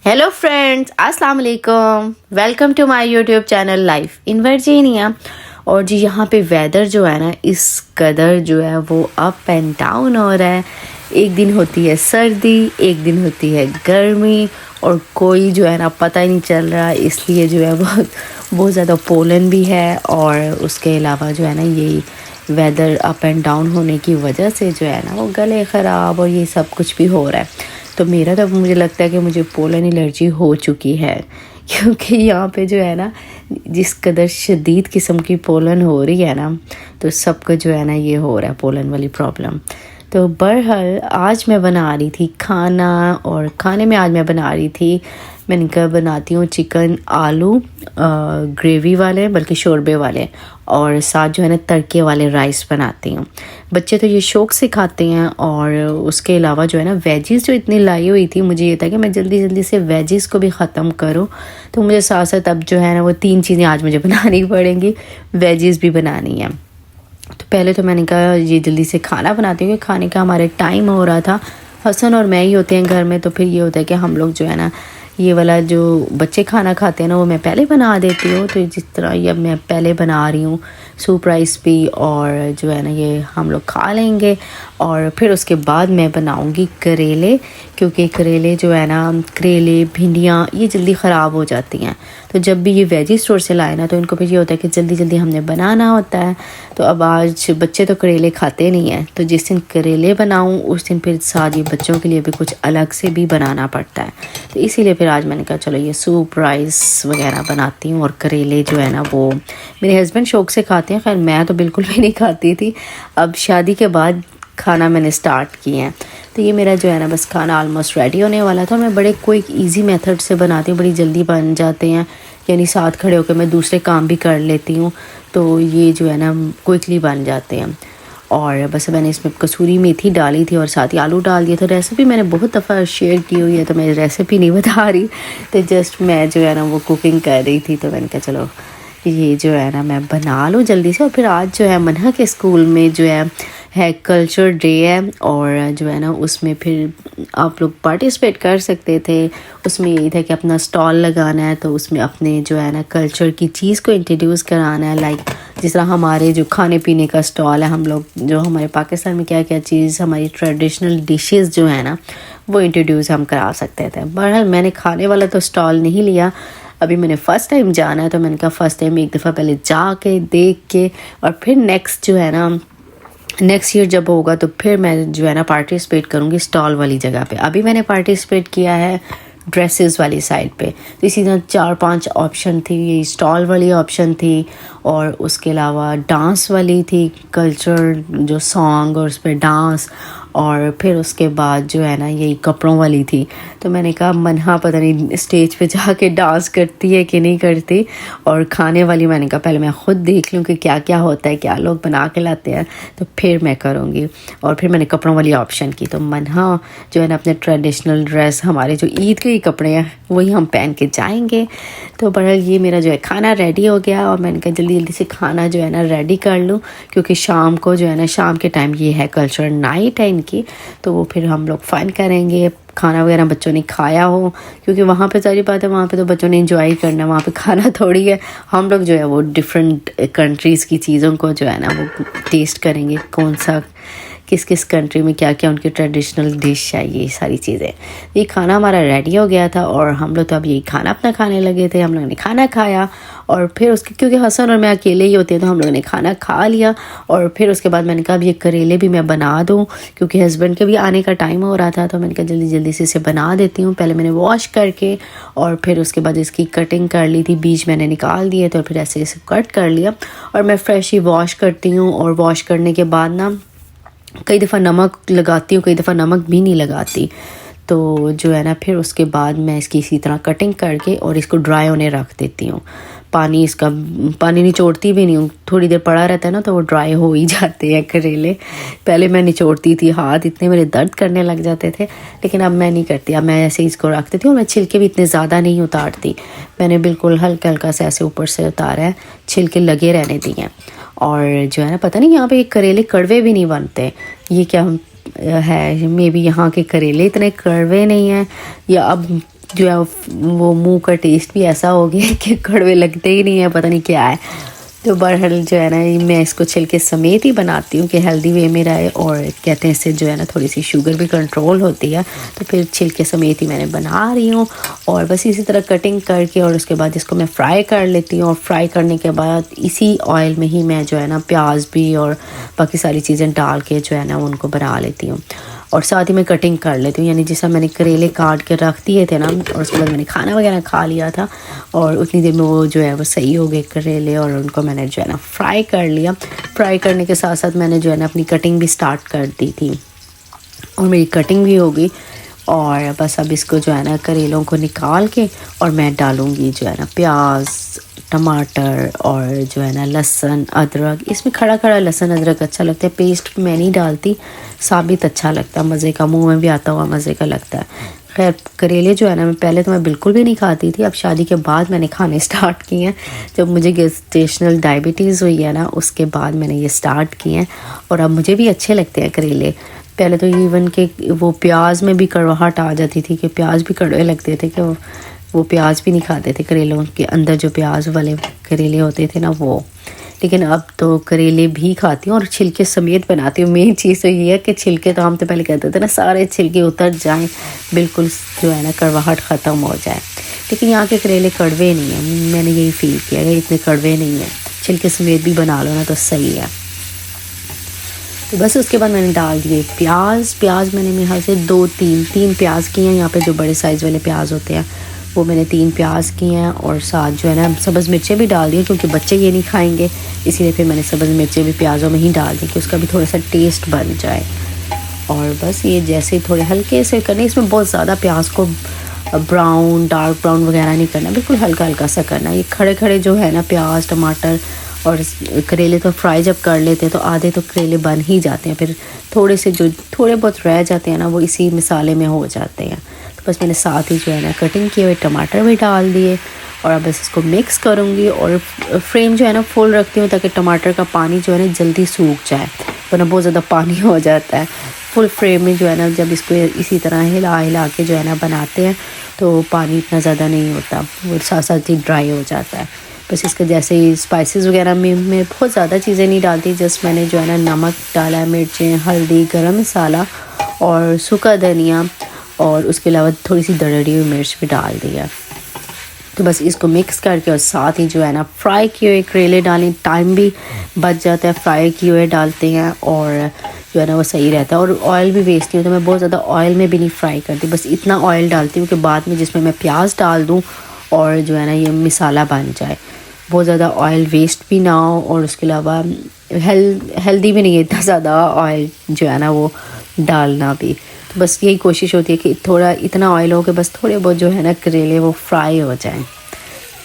Hello friends, अस्सलाम वालेकुम। Welcome to my YouTube channel life in Virginia. और जी यहाँ पे वेदर जो है ना, इस कदर जो है वो अप एंड डाउन हो रहा है। एक दिन होती है सर्दी, एक दिन होती है गर्मी, और कोई जो है ना पता ही नहीं चल रहा। इसलिए जो है बहुत ज़्यादा पोलन भी है। और उसके अलावा जो है ना, ये वेदर अप एंड डाउन होने की वजह से जो है ना वो गले ख़राब और ये सब कुछ भी हो रहा है। तो मेरा तो मुझे लगता है कि मुझे पोलन एलर्जी हो चुकी है, क्योंकि यहाँ पे जो है ना जिस कदर शदीद किस्म की पोलन हो रही है ना, तो सबको जो है ना ये हो रहा है पोलन वाली प्रॉब्लम। तो बहरहाल आज मैं बना रही थी खाना, और खाने में आज मैं बना रही थी, मैंने कहा बनाती हूँ चिकन आलू ग्रेवी वाले, बल्कि शोरबे वाले, और साथ जो है ना तड़के वाले राइस बनाती हूँ। बच्चे तो ये शौक़ से खाते हैं। और उसके अलावा जो है ना वेजिस जो इतनी लाई हुई थी, मुझे ये था कि मैं जल्दी जल्दी से वेजिस को भी ख़त्म करूँ। तो मुझे साथ साथ अब जो है ना वो 3 चीज़ें आज मुझे बनानी पड़ेंगी, वेजिस भी बनानी है। तो पहले तो मैंने कहा ये जल्दी से खाना बनाती हूँ, कि खाने का हमारे टाइम हो रहा था। हसन और मैं ही होते हैं घर में, तो फिर ये होता है कि हम लोग जो है ना ये वाला जो बच्चे खाना खाते हैं ना वो मैं पहले बना देती हूँ। तो जिस तरह ये मैं पहले बना रही हूँ सूप राइस भी, और जो है ना ये हम लोग खा लेंगे। और फिर उसके बाद मैं बनाऊँगी करेले, क्योंकि करेले जो है ना, करेले भिंडियाँ ये जल्दी ख़राब हो जाती हैं। तो जब भी ये वेजी स्टोर से लाए ना, तो इनको फिर ये होता है कि जल्दी जल्दी हमने बनाना होता है। तो अब आज बच्चे तो करेले खाते नहीं हैं, तो जिस दिन करेले बनाऊँ उस दिन फिर साथ ये बच्चों के लिए भी कुछ अलग से भी बनाना पड़ता है। तो इसीलिए फिर आज मैंने कहा चलो ये सूप राइस वगैरह बनाती हूँ। और करेले जो है ना वो मेरे हस्बैंड शौक़ से खाते हैं, खैर मैं तो बिल्कुल भी नहीं खाती थी। अब शादी के बाद खाना मैंने स्टार्ट किए हैं। तो ये मेरा जो है ना बस खाना ऑलमोस्ट रेडी होने वाला था। मैं बड़े क्विक इजी मेथड से बनाती हूँ, बड़ी जल्दी बन जाते हैं, यानी साथ खड़े होकर मैं दूसरे काम भी कर लेती हूँ, तो ये जो है ना क्विकली बन जाते हैं। और बस मैंने इसमें कसूरी मेथी डाली थी और साथ ही आलू डाल दिए। तो रेसिपी मैंने बहुत दफ़ा शेयर की हुई है, तो मैं रेसिपी नहीं बता रही, तो जस्ट मैं जो है ना वो कुकिंग कर रही थी। तो मैंने कहा चलो ये जो है ना मैं बना लूँ जल्दी से। और फिर आज जो है मन्हा के स्कूल में जो है कल्चर डे है, और जो है ना उसमें फिर आप लोग पार्टिसिपेट कर सकते थे। उसमें यही था कि अपना स्टॉल लगाना है, तो उसमें अपने जो है ना कल्चर की चीज़ को इंट्रोड्यूस कराना है। लाइक जिस तरह हमारे जो खाने पीने का स्टॉल है, हम लोग जो हमारे पाकिस्तान में क्या क्या चीज़ हमारी ट्रेडिशनल डिशेस जो है ना वो इंट्रोड्यूस हम करा सकते थे। बहरहाल मैंने खाने वाला तो स्टॉल नहीं लिया, अभी मैंने फ़र्स्ट टाइम जाना है, तो मैंने कहा फ़र्स्ट टाइम एक दफ़ा पहले जाके देख के, और फिर नेक्स्ट जो है ना नेक्स्ट ईयर जब होगा तो फिर मैं जो है ना पार्टिसिपेट करूँगी स्टॉल वाली जगह पे। अभी मैंने पार्टिसिपेट किया है ड्रेसेस वाली साइड पे। तो इसी तरह 4-5 ऑप्शन थी, ये स्टॉल वाली ऑप्शन थी, और उसके अलावा डांस वाली थी, कल्चर जो सॉन्ग और उस पर डांस, और फिर उसके बाद जो है ना यही कपड़ों वाली थी। तो मैंने कहा मन्हा पता नहीं स्टेज पे जाके डांस करती है कि नहीं करती। और खाने वाली मैंने कहा पहले मैं ख़ुद देख लूँ कि क्या क्या होता है, क्या लोग बना के लाते हैं, तो फिर मैं करूँगी। और फिर मैंने कपड़ों वाली ऑप्शन की। तो मन्हा जो है ना अपने ट्रेडिशनल ड्रेस, हमारे जो ईद के ही कपड़े हैं वही हम पहन के जाएंगे। तो बहरहाल ये मेरा जो है खाना रेडी हो गया, और मैंने कहा जल्दी जल्दी से खाना जो है ना रेडी कर लूँ, क्योंकि शाम को जो है ना शाम के टाइम ये है कल्चरल नाइट है इनकी, तो वो फिर हम लोग फ़न करेंगे। खाना वगैरह बच्चों ने खाया हो, क्योंकि वहाँ पे सारी बात है, वहाँ पे तो बच्चों ने एंजॉय करना है, वहाँ पे खाना थोड़ी है। हम लोग जो है वो डिफरेंट कंट्रीज़ की चीज़ों को जो है ना वो टेस्ट करेंगे, कौन सा किस किस कंट्री में क्या क्या उनकी ट्रेडिशनल डिश है, ये सारी चीज़ें। ये खाना हमारा रेडी हो गया था, और हम लोग तो अब यही खाना अपना खाने लगे थे। हम लोगों ने खाना खाया, और फिर उसके क्योंकि हसन और मैं अकेले ही होते हैं, तो हम लोगों ने खाना खा लिया। और फिर उसके बाद मैंने कहा अब ये करेले भी मैं बना दूँ, क्योंकि हस्बैंड के भी आने का टाइम हो रहा था। तो मैंने कहा जल्दी जल्दी से इसे बना देती हूँ। पहले मैंने वॉश करके, और फिर उसके बाद इसकी कटिंग कर ली थी, बीज मैंने निकाल दिए, तो फिर ऐसे इसे कट कर लिया। और मैं फ्रेश ही वॉश करती हूँ, और वॉश करने के बाद ना कई दफ़ा नमक लगाती हूँ, कई दफ़ा नमक भी नहीं लगाती। तो जो है ना फिर उसके बाद मैं इसकी इसी तरह कटिंग करके और इसको ड्राई होने रख देती हूँ। पानी निचोड़ती भी नहीं हूँ, थोड़ी देर पड़ा रहता है ना तो वो ड्राई हो ही जाते हैं करेले। पहले मैं निचोड़ती थी, हाथ इतने मेरे दर्द करने लग जाते थे, लेकिन अब मैं नहीं करती। अब मैं ऐसे इसको रख देती हूँ, और मैं छिलके भी इतने ज़्यादा नहीं उतारती, मैंने बिल्कुल हल्का हल्का से ऐसे ऊपर से उतारा है, छिलके लगे रहने दिए हैं। और जो है ना पता नहीं यहाँ पे करेले कड़वे भी नहीं बनते, ये क्या है, मे बी यहाँ के करेले इतने कड़वे नहीं हैं, या अब जो है वो मुंह का टेस्ट भी ऐसा हो गया कि कड़वे लगते ही नहीं है, पता नहीं क्या है। तो बहरहाल जो है ना मैं इसको छिलके समेत ही बनाती हूँ कि हेल्दी वे में रहे, और कहते हैं इससे जो है ना थोड़ी सी शुगर भी कंट्रोल होती है। तो फिर छिलके समेत ही मैंने बना रही हूँ, और बस इसी तरह कटिंग करके और उसके बाद इसको मैं फ्राई कर लेती हूँ। और फ्राई करने के बाद इसी ऑयल में ही मैं जो है ना प्याज भी और बाकी सारी चीज़ें डाल के जो है ना उनको बना लेती हूँ, और साथ ही मैं कटिंग कर लेती हूँ। यानी जैसा मैंने करेले काट के रख दिए थे ना, और उसके बाद मैंने खाना वगैरह खा लिया था, और उतनी देर में वो जो है वो सही हो गए करेले, और उनको मैंने जो है ना फ्राई कर लिया। फ्राई करने के साथ साथ मैंने जो है ना अपनी कटिंग भी स्टार्ट कर दी थी, और मेरी कटिंग भी हो गई। और बस अब इसको जो है ना करेलों को निकाल के और मैं डालूँगी जो है ना प्याज, टमाटर और जो है ना लहसुन अदरक। इसमें खड़ा खड़ा लहसुन अदरक अच्छा लगता है, पेस्ट मैं नहीं डालती, साबित अच्छा लगता है, मज़े का, मुंह में भी आता हुआ मज़े का लगता है। खैर करेले जो है ना मैं पहले तो मैं बिल्कुल भी नहीं खाती थी, अब शादी के बाद मैंने खाने स्टार्ट किए हैं। जब मुझे गेस्टेशनल डायबिटीज़ हुई है ना उसके बाद मैंने ये स्टार्ट किए हैं, और अब मुझे भी अच्छे लगते हैं करेले। पहले तो इवन के वो प्याज में भी कड़वाहट आ जाती थी कि प्याज भी कड़वे लगते थे, कि वो प्याज भी नहीं खाते थे करेलों के अंदर, जो प्याज वाले करेले होते थे ना वो। लेकिन अब तो करेले भी खाती हूँ और छिलके समेत बनाती हूँ। मेन चीज़ तो ये है कि छिलके तो हम तो पहले कहते थे ना सारे छिलके उतर जाएं, बिल्कुल जो है ना कड़वाहट ख़त्म हो जाए, लेकिन यहाँ के करेले कड़वे नहीं हैं। मैंने यही फील किया कि इतने कड़वे नहीं हैं, छिलके समेत भी बना लो ना तो सही है। तो बस उसके बाद मैंने डाल दिए प्याज मैंने मेरे ख्याल से तीन प्याज किए हैं। यहाँ पे जो बड़े साइज़ वाले प्याज होते हैं वो मैंने 3 प्याज किए हैं, और साथ जो है ना सब्ज़ मिर्चें भी डाल दी क्योंकि बच्चे ये नहीं खाएंगे, इसीलिए फिर मैंने सब्ज़ मिर्चें भी प्याज़ों में ही डाल दी कि उसका भी थोड़ा सा टेस्ट बन जाए। और बस ये जैसे थोड़े हल्के से करने, इसमें बहुत ज़्यादा प्याज को ब्राउन डार्क ब्राउन वगैरह नहीं करना, बिल्कुल हल्का हल्का सा करना। ये खड़े खड़े जो है ना प्याज टमाटर और करेले तो फ्राई जब कर लेते हैं तो आधे तो करेले बन ही जाते हैं, फिर थोड़े से जो थोड़े बहुत रह जाते हैं ना वो इसी मसाले में हो जाते हैं। तो बस मैंने साथ ही जो है ना कटिंग किए हुए टमाटर भी डाल दिए, और अब बस इसको मिक्स करूँगी। और फ्लेम जो है ना फुल रखती हूँ ताकि टमाटर का पानी जो है ना जल्दी सूख जाए, वरना बहुत ज़्यादा पानी हो जाता है। फुल फ्लेम में जो है ना जब इसको इसी तरह हिला हिला के जो है ना बनाते हैं तो पानी इतना ज़्यादा नहीं होता, वो साथ साथ ही ड्राई हो जाता है। बस इसके जैसे ही स्पाइसेस वगैरह में मैं बहुत ज़्यादा चीज़ें नहीं डालती, जस्ट मैंने जो है ना नमक डाला है, मिर्चें, हल्दी, गरम मसाला और सूखा धनिया, और उसके अलावा थोड़ी सी दरड़ी हुई मिर्च भी डाल दी है। तो बस इसको मिक्स करके और साथ ही जो है ना फ्राई किए हुए करेले डालें, टाइम भी बच जाता है, फ्राई किए हुए डालते हैं और जो है ना वो सही रहता है। और ऑयल भी वेस्ट नहीं होता, मैं बहुत ज़्यादा ऑयल में भी नहीं फ्राई करती, बस इतना ऑयल डालती हूँ कि बाद में जिसमें मैं प्याज डाल दूँ और जो है ना ये मसाला बन जाए, बहुत ज़्यादा ऑयल वेस्ट भी ना हो, और उसके अलावा हेल्दी भी नहीं है इतना ज़्यादा ऑयल जो है ना वो डालना भी। तो बस यही कोशिश होती है कि थोड़ा इतना ऑयल हो कि बस थोड़े बहुत जो है ना करेले वो फ्राई हो जाएं।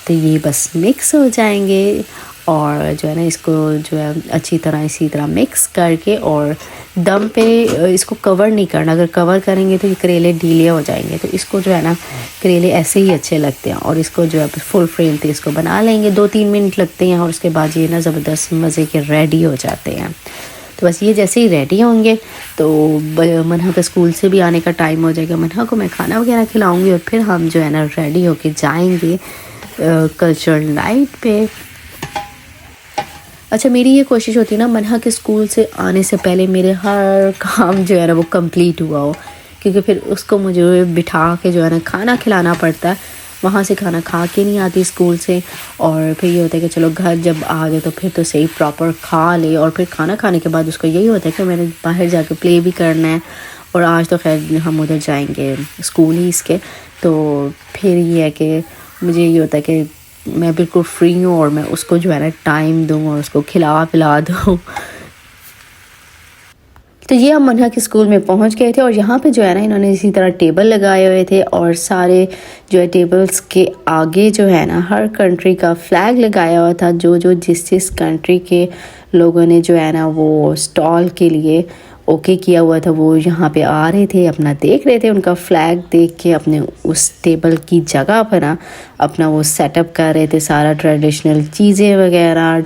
तो ये बस मिक्स हो जाएंगे, और जो है ना इसको जो है अच्छी तरह इसी तरह मिक्स करके और दम पे इसको कवर नहीं करना, अगर कवर करेंगे तो ये करेले ढीले हो जाएंगे। तो इसको जो है ना करेले ऐसे ही अच्छे लगते हैं, और इसको जो है फुल फ्लेम पे इसको बना लेंगे, 2-3 मिनट लगते हैं, और उसके बाद ये ना ज़बरदस्त मज़े के रेडी हो जाते हैं। तो बस ये जैसे ही रेडी होंगे तो मनहा का स्कूल से भी आने का टाइम हो जाएगा, मनहा को मैं खाना वगैरह खिलाऊँगी, और फिर हम जो है ना रेडी होके जाएंगे कल्चरल नाइट पे। अच्छा, मेरी ये कोशिश होती है ना मनहा के स्कूल से आने से पहले मेरे हर काम जो है ना वो कंप्लीट हुआ हो, क्योंकि फिर उसको मुझे बिठा के जो है ना खाना खिलाना पड़ता है, वहाँ से खाना खा के नहीं आती स्कूल से, और फिर ये होता है कि चलो घर जब आ गए तो फिर तो सही प्रॉपर खा ले, और फिर खाना खाने के बाद उसको यही होता है कि मैंने बाहर जाके प्ले भी करना है। और आज तो खैर हम उधर जाएंगे स्कूल ही इसके, तो फिर ये है कि मुझे ये होता है कि मैं बिल्कुल फ्री हूँ और मैं उसको जो है ना टाइम दूँ और उसको खिला पिला दूँ। तो ये हम मनहा के स्कूल में पहुंच गए थे, और यहाँ पे जो है ना इन्होंने इसी तरह टेबल लगाए हुए थे, और सारे जो है टेबल्स के आगे जो है ना हर कंट्री का फ्लैग लगाया हुआ था। जो जिस कंट्री के लोगों ने जो है ना वो स्टॉल के लिए ओके किया हुआ था वो यहाँ पे आ रहे थे, अपना देख रहे थे, उनका फ्लैग देख के अपने उस टेबल की जगह पर ना अपना वो सेटअप कर रहे थे, सारा ट्रेडिशनल चीज़ें वगैरह,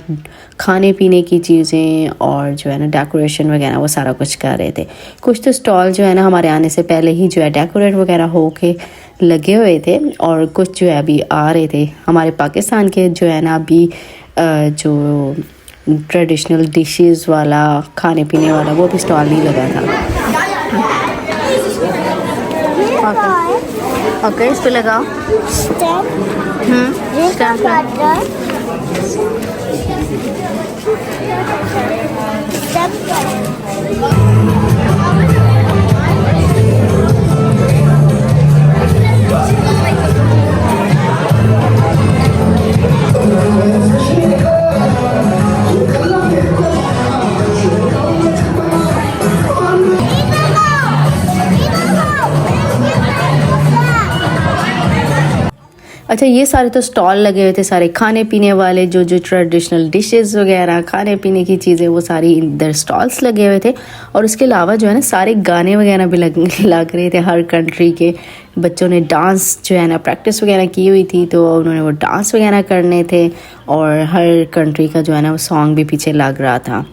खाने पीने की चीज़ें, और जो है ना डेकोरेशन वगैरह वो सारा कुछ कर रहे थे। कुछ तो स्टॉल जो है ना हमारे आने से पहले ही जो है डेकोरेट वगैरह हो के लगे हुए थे और कुछ जो है अभी आ रहे थे। हमारे पाकिस्तान के जो है ना अभी जो ट्रेडिशनल डिशेस वाला खाने पीने वाला वो भी स्टॉल नहीं लगा था। ओके इस पे लगाओ। अच्छा ये सारे तो स्टॉल लगे हुए थे, सारे खाने पीने वाले जो जो ट्रेडिशनल डिशेस वगैरह खाने पीने की चीज़ें वो सारी इधर स्टॉल्स लगे हुए थे। और उसके अलावा जो है ना सारे गाने वगैरह भी लग रहे थे। हर कंट्री के बच्चों ने डांस जो है ना प्रैक्टिस वगैरह की हुई थी, तो उन्होंने वो डांस वगैरह करने थे और हर कंट्री का जो है ना वो सॉन्ग भी पीछे लग रहा था।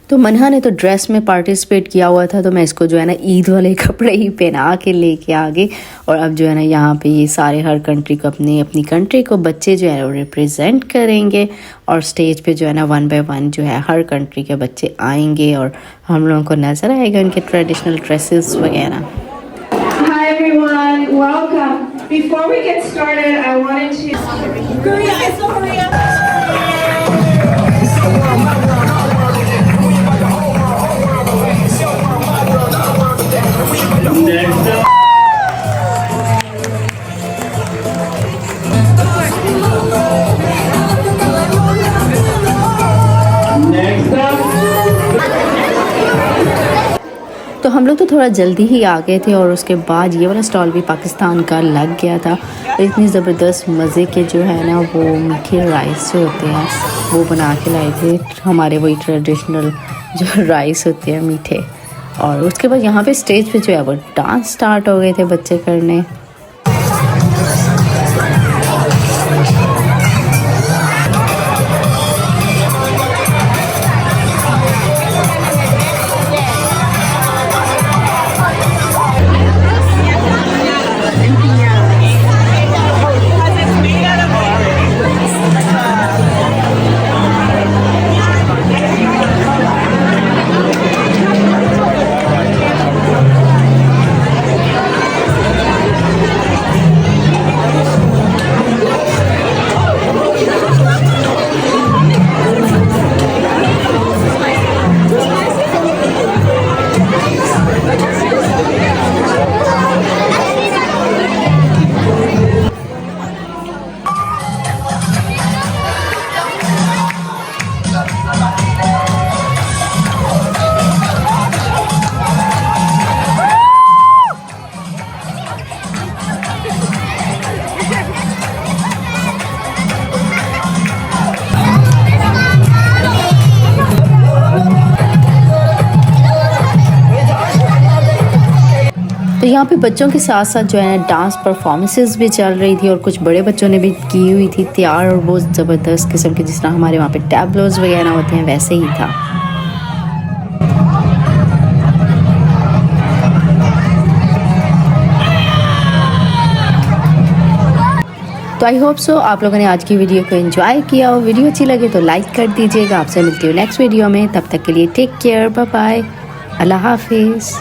तो मन्हा ने तो ड्रेस में पार्टिसिपेट किया हुआ था, तो मैं इसको जो है ना ईद वाले कपड़े ही पहना के लेके आ गई। और अब जो है ना यहाँ पे ये सारे हर कंट्री को अपनी कंट्री को बच्चे जो है वो रिप्रेजेंट करेंगे और स्टेज पे जो है ना 1 बाय 1 जो है हर कंट्री के बच्चे आएंगे और हम लोगों को नज़र आएगा उनके ट्रेडिशनल ड्रेसेस वगैरह। Hi everyone, welcome. Before we get started, I wanted to Korea, I saw Korea. तो हम लोग तो थोड़ा जल्दी ही आ गए थे और उसके बाद ये वाला स्टॉल भी पाकिस्तान का लग गया था। और इतनी ज़बरदस्त मज़े के जो है ना वो मीठे राइस जो होते हैं वो बना के लाए थे, हमारे वही ट्रेडिशनल जो राइस होते हैं मीठे। और उसके बाद यहाँ पे स्टेज पे जो है वो डांस स्टार्ट हो गए थे बच्चे करने। तो यहाँ पे बच्चों के साथ साथ जो है डांस परफॉर्मेंसेस भी चल रही थी और कुछ बड़े बच्चों ने भी की हुई थी तैयार, और बहुत ज़बरदस्त किस्म के जिस तरह हमारे वहाँ पे टैबलोज वगैरह होते हैं वैसे ही था। तो आई होप सो आप लोगों ने आज की वीडियो को एंजॉय किया हो। वीडियो अच्छी लगे तो लाइक कर दीजिएगा। आपसे मिलती हूँ नेक्स्ट वीडियो में, तब तक के लिए टेक केयर, बाय बाय, अल्लाह हाफिज़।